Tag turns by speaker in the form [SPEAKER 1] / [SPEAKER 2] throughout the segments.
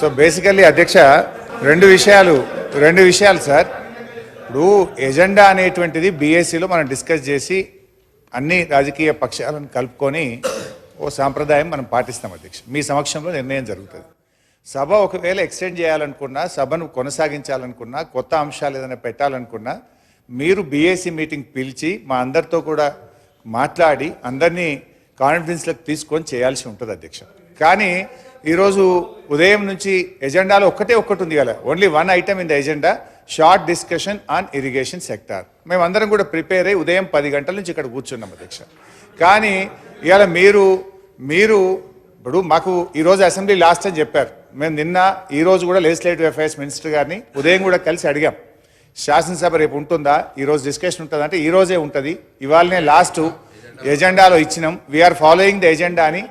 [SPEAKER 1] So basically అధ్యక్ష రెండు విషయాలు సార్. ఇప్పుడు ఎజెండా అనేటువంటిది బీఎస్సీలో మనం డిస్కస్ చేసి అన్ని రాజకీయ పక్షాలను కలుపుకొని ఓ సాంప్రదాయం మనం పాటిస్తాం అధ్యక్ష. మీ సమక్షంలో నిర్ణయం జరుగుతుంది. సభ ఒకవేళ ఎక్స్టెండ్ చేయాలనుకున్నా, సభను కొనసాగించాలనుకున్నా, కొత్త అంశాలు ఏదైనా పెట్టాలనుకున్నా మీరు బీఎస్సీ మీటింగ్ పిలిచి మా అందరితో కూడా మాట్లాడి అందరినీ కాన్ఫిడెన్స్లకు తీసుకొని చేయాల్సి ఉంటుంది అధ్యక్ష. కానీ ఈరోజు ఉదయం నుంచి ఎజెండాలో ఒక్కటి ఉంది కదా, only one item in the agenda, short discussion on irrigation sector. మేమందరం కూడా ప్రిపేర్ అయ్యి ఉదయం 10 గంటల నుంచి ఇక్కడ కూర్చున్నాం అధ్యక్ష. కానీ ఇవాళ మీరు ఇప్పుడు మాకు ఈరోజు అసెంబ్లీ లాస్ట్ అని చెప్పారు. మేము నిన్న ఈరోజు కూడా లెజిస్లేటివ్ అఫైర్స్ మినిస్టర్ గారిని ఉదయం కూడా కలిసి అడిగాం, శాసనసభ రేపు ఉంటుందా, ఈరోజు డిస్కషన్ ఉంటుందా అంటే ఈరోజే ఉంటుంది, ఇవాళనే లాస్ట్ ఎజెండాలో ఇచ్చినాం, వీఆర్ ఫాలోయింగ్ ద ఎజెండా అని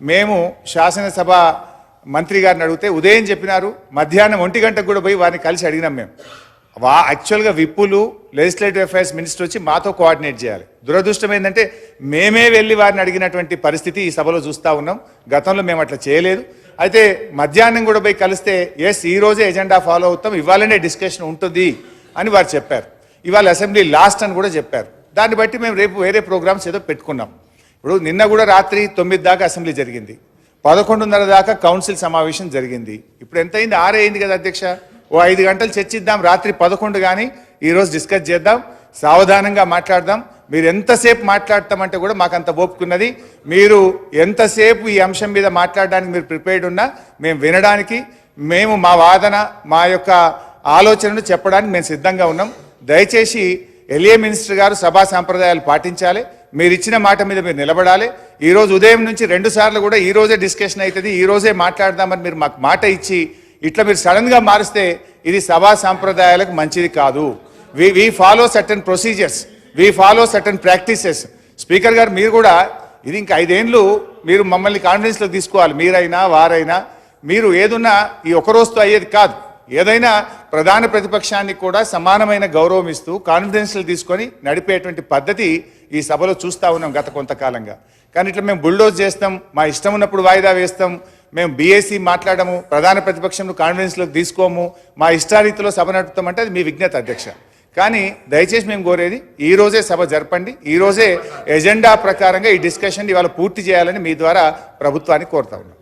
[SPEAKER 1] మేము శాసనసభ మంత్రి గారిని అడిగితే ఉదయం చెప్పినారు. మధ్యాహ్నం 1 గంటకు కూడా పోయి వారిని కలిసి అడిగినాం. మేము యాక్చువల్గా విప్పులు లెజిస్లేటివ్ అఫైర్స్ మినిస్టర్ వచ్చి మాతో కోఆర్డినేట్ చేయాలి. దురదృష్టం ఏంటంటే మేమే వెళ్ళి వారిని అడిగినటువంటి పరిస్థితి ఈ సభలో చూస్తూ ఉన్నాం. గతంలో మేము అట్లా చేయలేదు. అయితే మధ్యాహ్నం కూడా పోయి కలిస్తే ఎస్ ఈ రోజే ఎజెండా ఫాలో అవుతాం, ఇవాళనే డిస్కషన్ ఉంటుంది అని వారు చెప్పారు. ఇవాళ అసెంబ్లీ లాస్ట్ అని కూడా చెప్పారు. దాన్ని బట్టి మేము రేపు వేరే ప్రోగ్రామ్స్ ఏదో పెట్టుకున్నాం. ఇప్పుడు నిన్న కూడా రాత్రి 9 దాకా అసెంబ్లీ జరిగింది, 11:30 దాకా కౌన్సిల్ సమావేశం జరిగింది. ఇప్పుడు ఎంత అయింది, 6 అయింది కదా అధ్యక్ష. ఓ 5 గంటలు చర్చిద్దాం, రాత్రి 11 కానీ ఈరోజు డిస్కస్ చేద్దాం, సావధానంగా మాట్లాడదాం. మీరు ఎంతసేపు మాట్లాడతామంటే కూడా మాకు అంత ఓపుకున్నది. మీరు ఎంతసేపు ఈ అంశం మీద మాట్లాడడానికి మీరు ప్రిపేర్డ్ ఉన్నా మేము వినడానికి, మేము మా వాదన మా యొక్క ఆలోచనను చెప్పడానికి మేము సిద్ధంగా ఉన్నాం. దయచేసి ఎల్ఏ మినిస్టర్ గారు సభా సాంప్రదాయాలు పాటించాలి, మీరు ఇచ్చిన మాట మీద మీరు నిలబడాలి. ఈరోజు ఉదయం నుంచి 2 సార్లు కూడా ఈ రోజే డిస్కషన్ అవుతుంది, ఈ రోజే మాట్లాడదామని మీరు మాకు మాట ఇచ్చి ఇట్లా మీరు సడన్గా మారిస్తే ఇది సభా సాంప్రదాయాలకు మంచిది కాదు. We follow certain procedures, we follow certain practices. Speaker గారు మీరు కూడా ఇది ఇంకా 5 ఏళ్ళు మీరు మమ్మల్ని కాన్ఫిడెన్స్లో తీసుకోవాలి. మీరైనా వారైనా మీరు ఏదున్నా ఈ ఒక రోజుతో అయ్యేది కాదు. ఏదైనా ప్రధాన ప్రతిపక్షాన్ని కూడా సమానమైన గౌరవం ఇస్తూ కాన్ఫిడెన్స్లు తీసుకొని నడిపేటువంటి పద్ధతి ఈ సభలో చూస్తూ ఉన్నాం గత కొంతకాలంగా. కానీ ఇట్లా మేము బుల్డోజ్ చేస్తాం, మా ఇష్టం ఉన్నప్పుడు వాయిదా వేస్తాం, మేము బీఎస్సీ మాట్లాడము, ప్రధాన ప్రతిపక్షంను కాన్ఫిడెన్స్లోకి తీసుకోము, మా ఇష్టారీతిలో సభ నడుపుతామంటే అది మీ విజ్ఞత అధ్యక్ష. కానీ దయచేసి మేము కోరేది ఈ రోజే సభ జరపండి, ఈ రోజే ఎజెండా ప్రకారంగా ఈ డిస్కషన్ ఇవాళ పూర్తి చేయాలని మీ ద్వారా ప్రభుత్వాన్ని కోరుతా ఉన్నాం.